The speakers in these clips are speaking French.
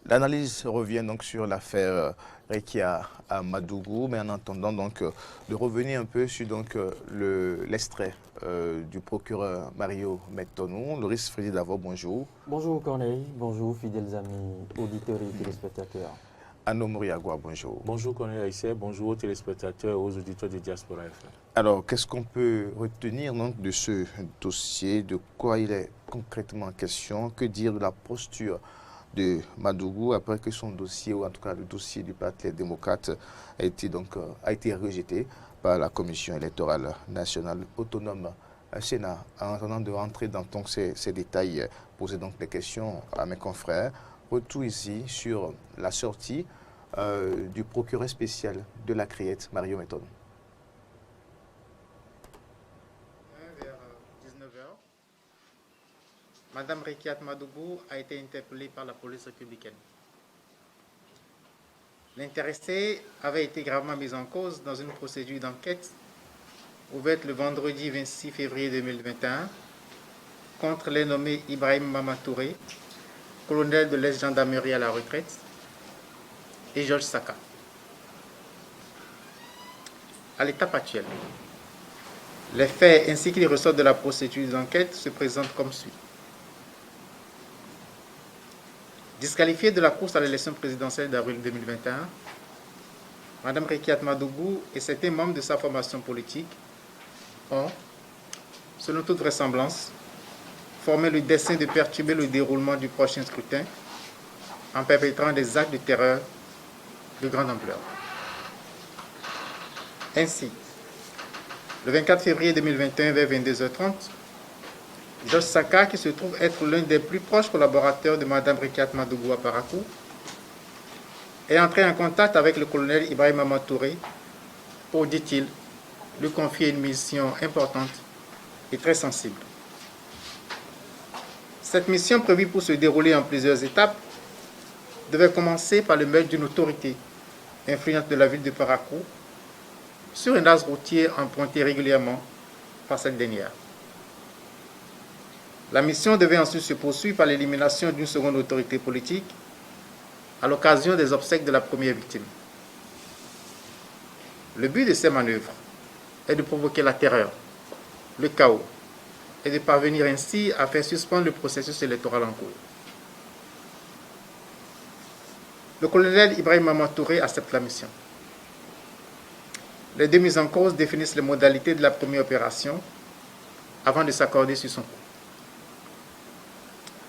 L'analyse revient donc sur l'affaire Rekia à Madougou, mais en attendant donc de revenir un peu sur l'extrait du procureur Mario Metonou. Loris Frédéric Davo, bonjour. Bonjour Corneille, bonjour fidèles amis auditeurs et téléspectateurs. Anno Mouriagua, bonjour. Bonjour Corneille Aïssé, bonjour aux téléspectateurs et aux auditeurs de Diaspora FM. Alors, qu'est-ce qu'on peut retenir donc, de ce dossier? De quoi il est concrètement question? Que dire de la posture de Madougou après que son dossier, ou en tout cas le dossier du Parti démocrate, a été rejeté par la Commission électorale nationale autonome Sénat? En attendant de rentrer dans ces détails, poser donc des questions à mes confrères. Retour ici sur la sortie du procureur spécial de la Criette, Mario Metonou. Vers 19h, Madame Rekia Madougou a été interpellée par la police républicaine. L'intéressée avait été gravement mise en cause dans une procédure d'enquête ouverte le vendredi 26 février 2021 contre les nommés Ibrahim Mamatouré, colonel de l'ex-gendarmerie à la retraite, et Georges Saka. À l'étape actuelle, les faits ainsi qu'ils ressortent de la procédure d'enquête se présentent comme suit. Disqualifiée de la course à l'élection présidentielle d'avril 2021, Mme Rekia Madougou et certains membres de sa formation politique ont, selon toute vraisemblance, formé le dessein de perturber le déroulement du prochain scrutin en perpétrant des actes de terreur de grande ampleur. Ainsi, le 24 février 2021 vers 22h30, Georges Saka, qui se trouve être l'un des plus proches collaborateurs de Mme Rekia Madougou à Parakou, est entré en contact avec le colonel Ibrahim Mamatouré pour, dit-il, lui confier une mission importante et très sensible. Cette mission, prévue pour se dérouler en plusieurs étapes, devait commencer par le meurtre d'une autorité influente de la ville de Parakou sur un axe routier emprunté régulièrement par cette dernière. La mission devait ensuite se poursuivre par l'élimination d'une seconde autorité politique à l'occasion des obsèques de la première victime. Le but de ces manœuvres est de provoquer la terreur, le chaos, et de parvenir ainsi à faire suspendre le processus électoral en cours. Le colonel Ibrahim Mamatouré accepte la mission. Les deux mises en cause définissent les modalités de la première opération avant de s'accorder sur son coût.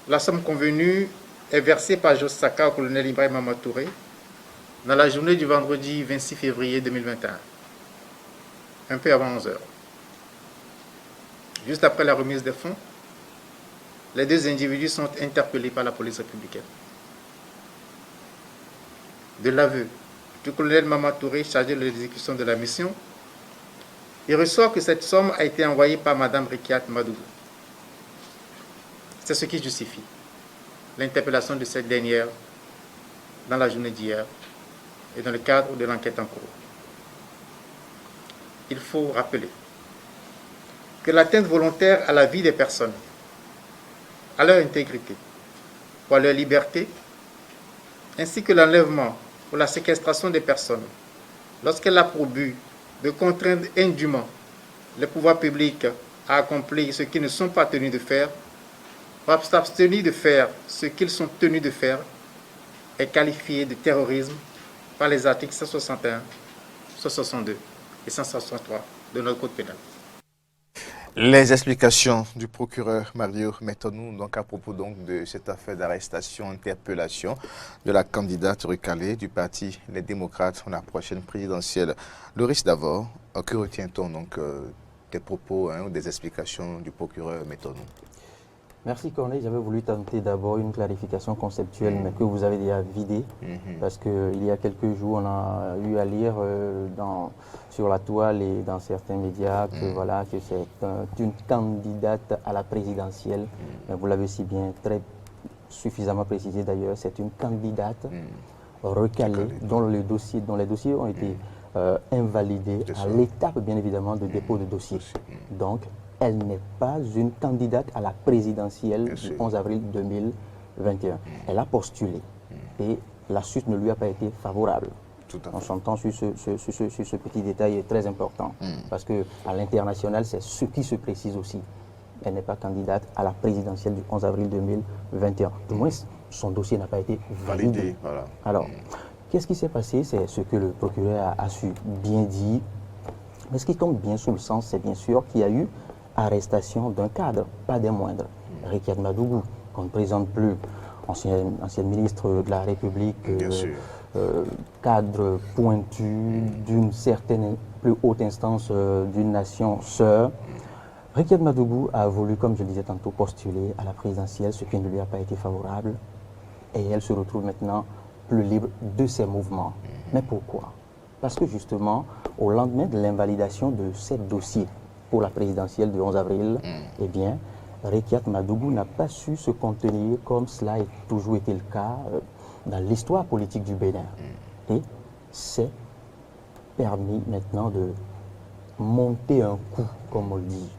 La somme convenue est versée par Georges Saka au colonel Ibrahim Mamatouré dans la journée du vendredi 26 février 2021, un peu avant 11h. Juste après la remise des fonds, les deux individus sont interpellés par la police républicaine. De l'aveu du colonel Mamatouré chargé de l'exécution de la mission, il ressort que cette somme a été envoyée par Mme Rekia Madougou. C'est ce qui justifie l'interpellation de cette dernière dans la journée d'hier et dans le cadre de l'enquête en cours. Il faut rappeler que l'atteinte volontaire à la vie des personnes, à leur intégrité ou à leur liberté, ainsi que l'enlèvement ou la séquestration des personnes, lorsqu'elle a pour but de contraindre indûment les pouvoirs publics à accomplir ce qu'ils ne sont pas tenus de faire, ou à s'abstenir de faire ce qu'ils sont tenus de faire, est qualifiée de terrorisme par les articles 161, 162 et 163 de notre Code pénal. Les explications du procureur Mario Metonou donc à propos donc de cette affaire d'arrestation, interpellation de la candidate recalée du parti Les Démocrates à la prochaine présidentielle. Loris Davo, que retient-on donc des propos ou des explications du procureur Metonou? Merci Corneille, j'avais voulu tenter d'abord une clarification conceptuelle, mais que vous avez déjà vidée, parce qu'il y a quelques jours, on a eu à lire sur la toile et dans certains médias que, voilà, que c'est une candidate à la présidentielle. Mais vous l'avez si bien, suffisamment précisé d'ailleurs, c'est une candidate recalée dont les dossiers ont été invalidés à l'étape, bien évidemment, de dépôt de dossier. Donc, elle n'est pas une candidate à la présidentielle du 11 avril 2021. Elle a postulé et la suite ne lui a pas été favorable. On s'entend sur ce petit détail très important parce qu'à l'international, c'est ce qui se précise aussi. Elle n'est pas candidate à la présidentielle du 11 avril 2021. Du moins, son dossier n'a pas été validé. Voilà. Alors, qu'est-ce qui s'est passé? C'est ce que le procureur a su bien dire. Mais ce qui tombe bien sous le sens, c'est bien sûr qu'il y a eu arrestation d'un cadre, pas des moindres. Rekiat Madougou, qu'on ne présente plus, ancien ministre de la République, cadre pointu d'une certaine plus haute instance d'une nation sœur. Rekiat Madougou a voulu, comme je le disais tantôt, postuler à la présidentielle, ce qui ne lui a pas été favorable. Et elle se retrouve maintenant plus libre de ses mouvements. Mais pourquoi? Parce que justement, au lendemain de l'invalidation de ces dossiers pour la présidentielle du 11 avril, eh bien, Rekiat Madougou n'a pas su se contenir comme cela a toujours été le cas dans l'histoire politique du Bénin. Et c'est permis maintenant de monter un coup, comme on le dit.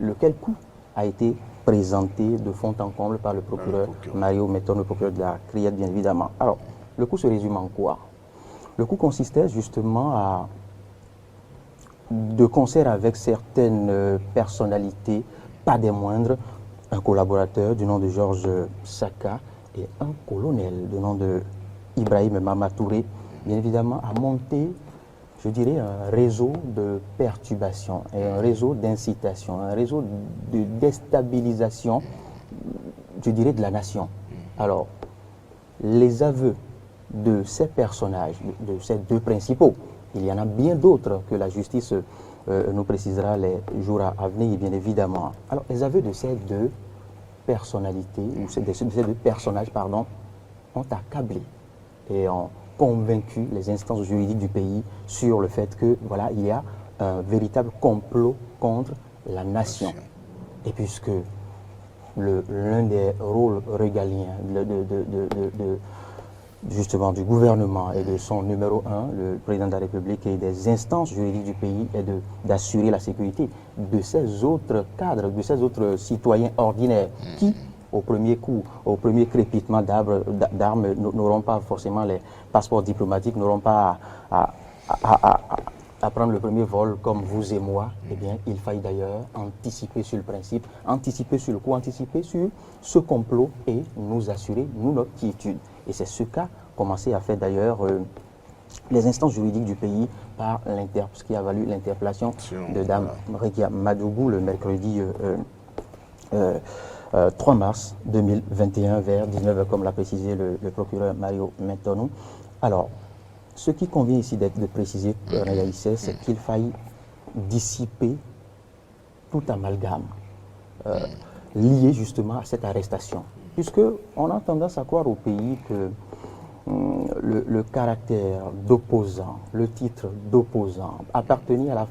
Lequel coup a été présenté de fond en comble par le procureur Mario Metton, le procureur de la Criette, bien évidemment. Alors, le coup se résume en quoi? Le coup consistait justement à, de concert avec certaines personnalités, pas des moindres, un collaborateur du nom de Georges Saka et un colonel du nom de Ibrahim Mamatouré, bien évidemment, à monter, je dirais, un réseau de perturbation et un réseau d'incitation, un réseau de déstabilisation, je dirais, de la nation. Alors, les aveux de ces personnages, de ces deux principaux, il y en a bien d'autres que la justice nous précisera les jours à venir, bien évidemment. Alors, les aveux de ces deux personnalités, ou de ces deux personnages, pardon, ont accablé et ont convaincu les instances juridiques du pays sur le fait que, voilà, il y a un véritable complot contre la nation. Et puisque l'un des rôles régaliens justement du gouvernement et de son numéro 1, le président de la République et des instances juridiques du pays, est d'assurer la sécurité de ces autres cadres, de ces autres citoyens ordinaires qui, au premier coup, au premier crépitement d'armes, n'auront pas forcément les passeports diplomatiques, n'auront pas à prendre le premier vol comme vous et moi. Eh bien, il faille d'ailleurs anticiper sur le principe, anticiper sur le coup, anticiper sur ce complot et nous assurer, nous, notre quiétude. Et c'est ce qu'a commencé à faire d'ailleurs les instances juridiques du pays par ce qui a valu l'interpellation de Dame Rekiat Madougou le mercredi 3 mars 2021 vers 19h, comme l'a précisé le procureur Mario Metton. Alors, ce qui convient ici de préciser, c'est qu'il faille dissiper tout amalgame lié justement à cette arrestation. Puisqu'on a tendance à croire au pays que le caractère d'opposant, le titre d'opposant, appartenir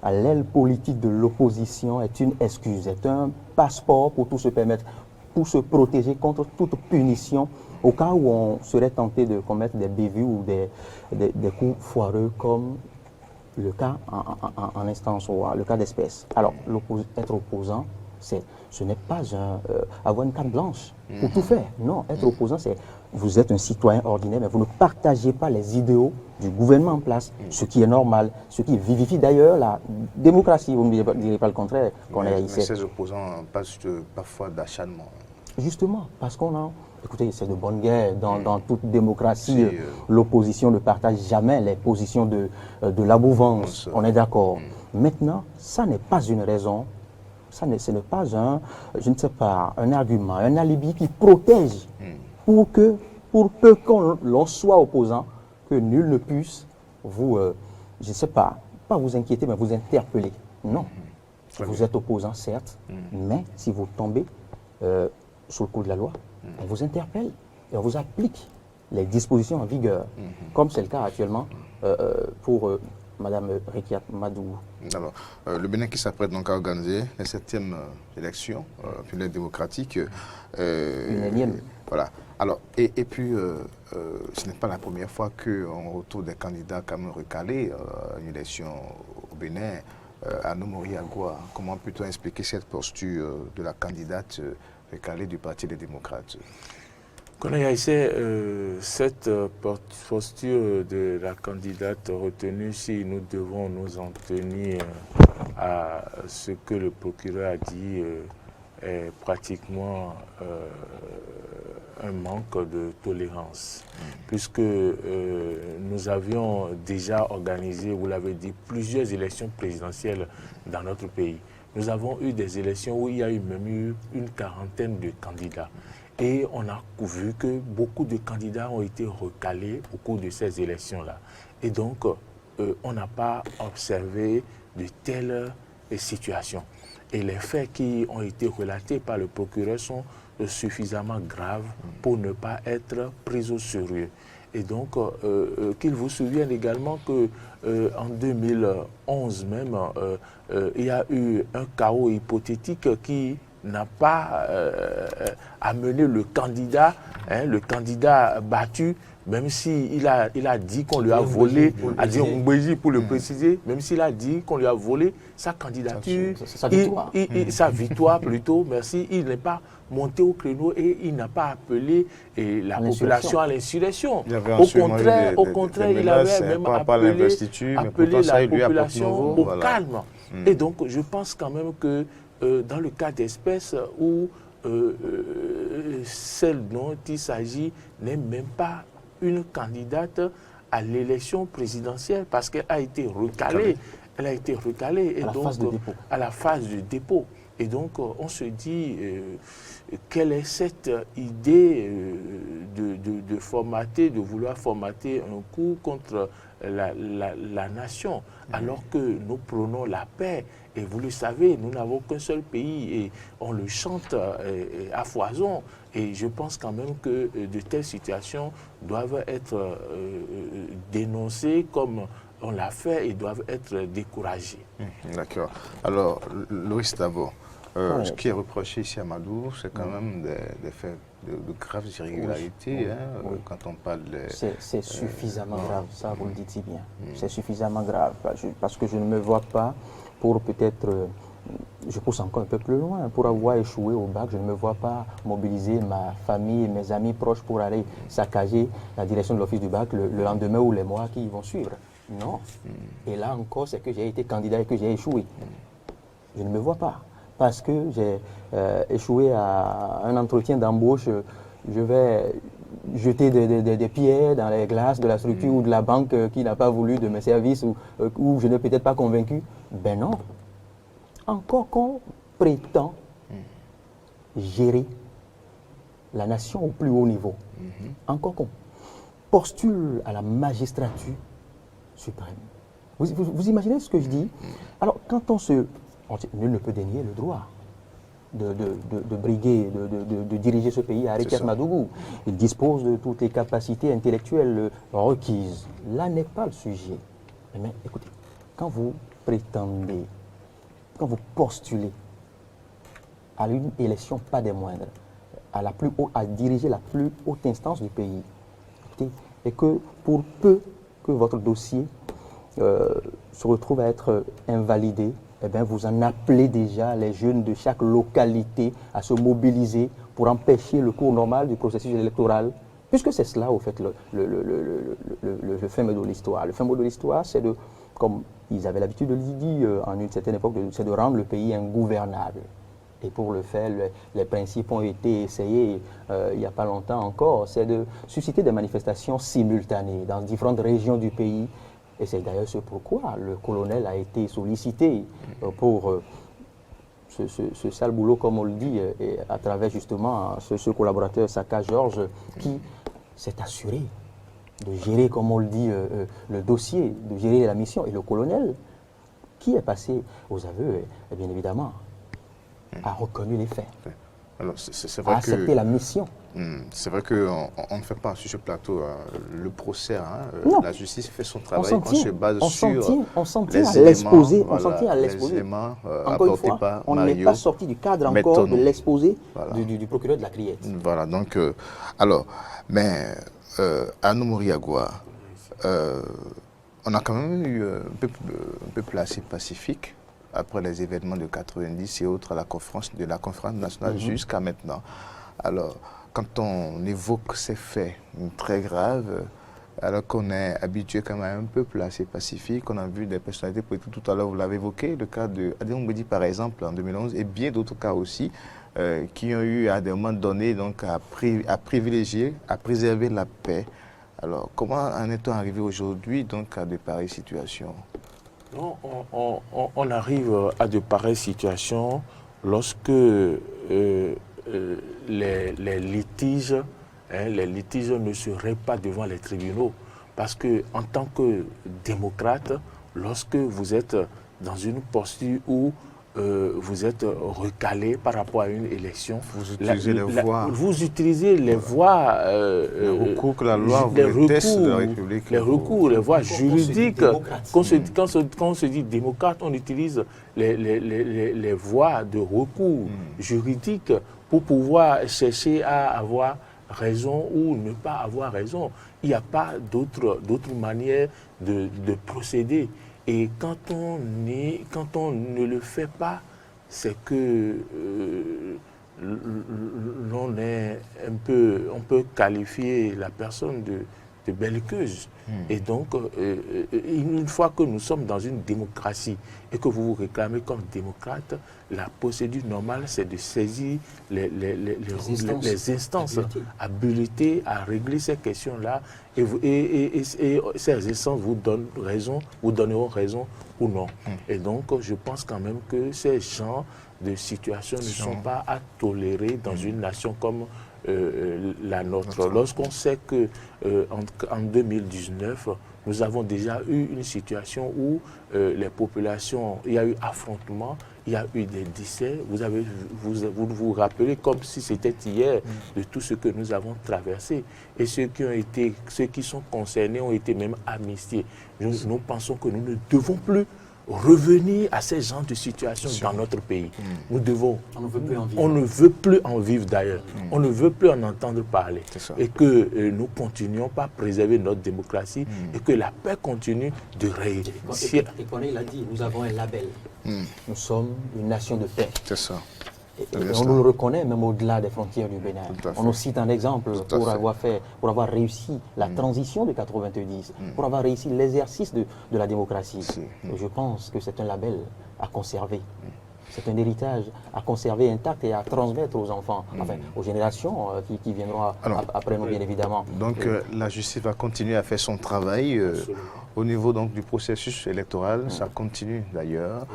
à l'aile politique de l'opposition est une excuse, est un passeport pour tout se permettre, pour se protéger contre toute punition au cas où on serait tenté de commettre des bévues ou des coups foireux comme le cas en instance ou le cas d'espèce. Alors, être opposant, ce n'est pas avoir une carte blanche pour tout faire. Non, être opposant, c'est vous êtes un citoyen ordinaire, mais vous ne partagez pas les idéaux du gouvernement en place, ce qui est normal, ce qui vivifie d'ailleurs la démocratie. Vous ne direz pas le contraire qu'on est ici. Mais ces opposants passent parfois d'acharnement. Justement, parce qu'on a... Écoutez, c'est de bonne guerre. Dans toute démocratie, l'opposition ne partage jamais les positions de la mouvance. On est d'accord. Maintenant, ça n'est pas une raison, ce n'est pas un argument, un alibi qui protège pour peu l'on soit opposant, que nul ne puisse vous, je ne sais pas vous inquiéter, mais vous interpeller. Non. Vous êtes opposant, certes, mais si vous tombez sous le coup de la loi, on vous interpelle et on vous applique les dispositions en vigueur, comme c'est le cas actuellement pour Mme Rekiat Madougou. Alors, le Bénin qui s'apprête donc à organiser les 7e élections démocratiques. Une énième. Voilà. Alors, et puis, ce n'est pas la première fois qu'on retrouve des candidats quand même recalés à une élection au Bénin. Annou Moriagua, comment peut-on expliquer cette posture de la candidate recalée du Parti des démocrates? Cette posture de la candidate retenue, si nous devons nous en tenir à ce que le procureur a dit, est pratiquement un manque de tolérance, puisque nous avions déjà organisé, vous l'avez dit, plusieurs élections présidentielles dans notre pays. Nous avons eu des élections où il y a même eu une quarantaine de candidats. Et on a vu que beaucoup de candidats ont été recalés au cours de ces élections-là. Et donc, on n'a pas observé de telles situations. Et les faits qui ont été relatés par le procureur sont suffisamment graves pour ne pas être pris au sérieux. Et donc, qu'il vous souvienne également qu'en 2011 même, il y a eu un chaos hypothétique qui n'a pas amené le candidat battu, même s'il a dit qu'on lui a volé, pour le préciser, même s'il a dit qu'on lui a volé sa candidature, sa victoire plutôt, merci, il n'est pas monté au créneau et il n'a pas appelé la population à l'insurrection. Au contraire, il avait même appelé la population au calme. Et donc, je pense quand même que dans le cas d'espèces où celle dont il s'agit n'est même pas une candidate à l'élection présidentielle parce qu'elle a été recalée. Elle a été recalée et donc à la phase de dépôt. Et donc on se dit quelle est cette idée de formater, de vouloir formater un coup contre la nation, alors que nous prônons la paix. Et vous le savez, nous n'avons qu'un seul pays et on le chante à foison. Et je pense quand même que de telles situations doivent être dénoncées comme on l'a fait et doivent être découragées. D'accord. Alors, Loïs d'abord, ce qui est reproché ici à Madou, c'est quand même des faits de graves irrégularités. Quand on parle de... C'est suffisamment grave, ça vous le dites si bien. C'est suffisamment grave parce que je ne me vois pas pour peut-être, je pousse encore un peu plus loin, pour avoir échoué au bac, je ne me vois pas mobiliser ma famille, mes amis proches pour aller saccager la direction de l'office du bac le lendemain ou les mois qui vont suivre. Non. Et là encore, c'est que j'ai été candidat et que j'ai échoué. Je ne me vois pas. Parce que j'ai échoué à un entretien d'embauche, je vais jeter des pierres dans les glaces de la structure ou de la banque qui n'a pas voulu de mes services ou je n'ai peut-être pas convaincu. Ben non. Encore qu'on prétend gérer la nation au plus haut niveau. Encore qu'on postule à la magistrature suprême. Vous imaginez ce que je dis? Alors, quand nul ne peut dénier le droit de briguer, de diriger ce pays à Arikas Madougou. Il dispose de toutes les capacités intellectuelles requises. Là n'est pas le sujet. Mais écoutez, quand vous prétendez, quand vous postulez à une élection, pas des moindres, à diriger la plus haute instance du pays, écoutez, et que pour peu que votre dossier se retrouve à être invalidé, eh bien, vous en appelez déjà les jeunes de chaque localité à se mobiliser pour empêcher le cours normal du processus électoral. Puisque c'est cela, au fait, le fin mot de l'histoire. Le fin mot de l'histoire, c'est de, comme ils avaient l'habitude de le dire en une certaine époque, c'est de rendre le pays ingouvernable. Et pour le faire, les principes ont été essayés il n'y a pas longtemps encore. C'est de susciter des manifestations simultanées dans différentes régions du pays. Et c'est d'ailleurs ce pourquoi le colonel a été sollicité pour ce sale boulot, comme on le dit, et à travers justement ce collaborateur Saka Georges qui s'est assuré de gérer, comme on le dit, le dossier, de gérer la mission. Et le colonel, qui est passé aux aveux, et bien évidemment, a reconnu les faits, alors, c'est vrai a accepté la mission. C'est vrai qu'on ne fait pas sur ce plateau le procès. La justice fait son travail. On se base sur les éléments apportés par on n'est pas sorti du cadre encore de l'exposé du procureur de la Criette. Voilà, donc, mais Annou Moriagua, on a quand même eu un peuple assez pacifique après les événements de 90 et autres, de la conférence nationale jusqu'à maintenant. Alors, quand on évoque ces faits très graves, alors qu'on est habitué quand même à un peuple assez pacifique, on a vu des personnalités politiques, tout à l'heure vous l'avez évoqué, le cas de Adéon Mbedi par exemple en 2011, et bien d'autres cas aussi, qui ont eu à des moments donnés donc, à privilégier, à préserver la paix. Alors, comment en est-on arrivé aujourd'hui donc à de pareilles situations? Non, on arrive à de pareilles situations lorsque les litiges ne seraient pas devant les tribunaux. Parce que en tant que démocrate, lorsque vous êtes dans une posture où vous êtes recalé par rapport à une élection, vous utilisez les voies, les recours que la loi vous déteste de la République, les recours, les voies juridiques. Quand on se dit démocrate, on utilise les voies de recours juridiques pour pouvoir chercher à avoir raison ou ne pas avoir raison. Il n'y a pas d'autre manière de procéder. Et quand on ne le fait pas, c'est que on peut qualifier la personne de belliqueuse. Et donc, une fois que nous sommes dans une démocratie et que vous vous réclamez comme démocrate, la procédure normale, c'est de saisir les instances habilitées à régler ces questions-là. Et ces instances vous donneront raison ou non. Et donc, je pense quand même que ces genres de situations ne sont pas à tolérer dans une nation comme la nôtre. Lorsqu'on sait que en 2019, nous avons déjà eu une situation où les populations, il y a eu affrontement, il y a eu des décès. Vous rappelez comme si c'était hier de tout ce que nous avons traversé. Et ceux qui sont concernés ont été même amnistiés. Nous pensons que nous ne devons plus revenir à ces genres de situations dans notre pays. On ne veut plus en vivre d'ailleurs. On ne veut plus en entendre parler. Et que nous continuions pas à préserver notre démocratie et que la paix continue de régner. Et qu'on l'a dit, nous avons un label. Nous sommes une nation de paix. C'est ça. Et on nous le reconnaît même au-delà des frontières du Bénin. On nous cite un exemple pour avoir réussi la transition de 90, pour avoir réussi l'exercice de la démocratie. Et je pense que c'est un label à conserver. C'est un héritage à conserver intact et à transmettre aux enfants, enfin aux générations qui viendront après nous, bien évidemment. Donc la justice va continuer à faire son travail au niveau donc, du processus électoral. Ça continue d'ailleurs.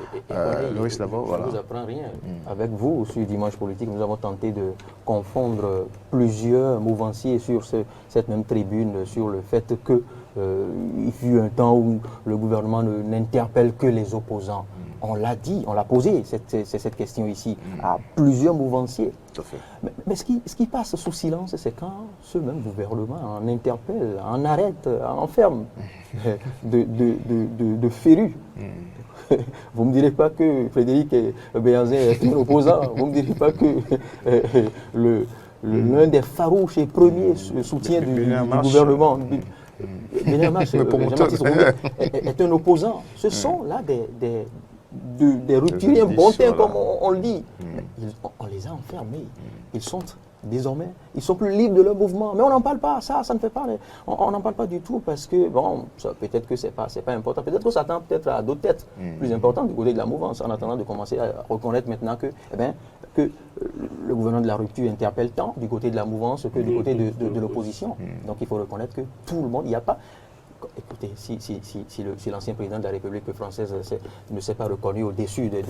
Loris d'abord, voilà. Je ne vous apprends rien. Avec vous, sur Dimanche Politique, nous avons tenté de confondre plusieurs mouvanciers sur cette même tribune, sur le fait que il fut un temps où le gouvernement n'interpelle que les opposants. On l'a dit, on l'a posé, cette question ici, à plusieurs mouvanciers. Tout à fait. Mais ce qui passe sous silence, c'est quand ce même gouvernement en interpelle, en arrête, en enferme de férus. Vous ne me direz pas que Frédéric Béhanzin est un opposant. Vous ne me direz pas que l'un des farouches et premiers soutiens du gouvernement est un opposant. Ce sont là des rupturiers bontins, comme on le dit. On les a enfermés. Ils sont désormais, ils sont plus libres de leur mouvement. Mais on n'en parle pas, ça ne fait pas. On n'en parle pas du tout parce que, bon, peut-être que c'est pas important. Peut-être qu'on s'attend peut-être à d'autres têtes plus importantes du côté de la mouvance, en attendant de commencer à reconnaître maintenant que le gouvernement de la rupture interpelle tant du côté de la mouvance que du côté de l'opposition. Donc il faut reconnaître que tout le monde, il n'y a pas... Écoutez, si l'ancien président de la République française ne s'est pas reconnu au-dessus des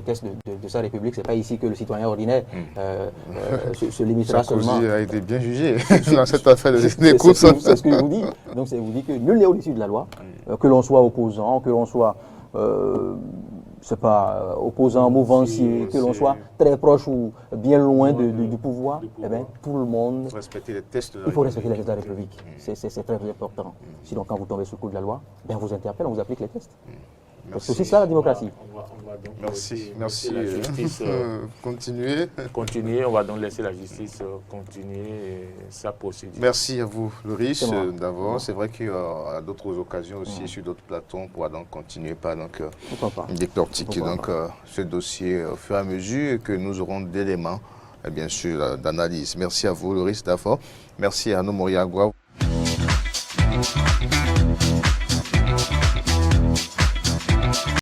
tests de sa République, ce n'est pas ici que le citoyen ordinaire se limitera seulement. Sarkozy a été bien jugé dans cette affaire des courses. C'est ce que je vous dis. Donc, c'est vous dit que nul n'est au-dessus de la loi, que l'on soit opposant, que l'on soit opposant, mouvancier, que l'on soit très proche ou bien loin du pouvoir, eh bien, tout le monde... Il faut respecter les tests de la Il faut respecter les tests de la République. C'est très important. Sinon, quand vous tombez sous le coup de la loi, ben, on vous interpelle, on vous applique les tests. Parce que c'est ça la démocratie. On va donc Merci. laisser la justice continuer. On va donc laisser la justice continuer sa procédure. Merci à vous, Loris, d'abord. C'est vrai qu'il y a d'autres occasions aussi sur d'autres plateaux. On pourra donc continuer par décortiquer ce dossier au fur et à mesure que nous aurons d'éléments, bien sûr, d'analyse. Merci à vous, Loris Dafor. Merci à Arnaud Moriagua.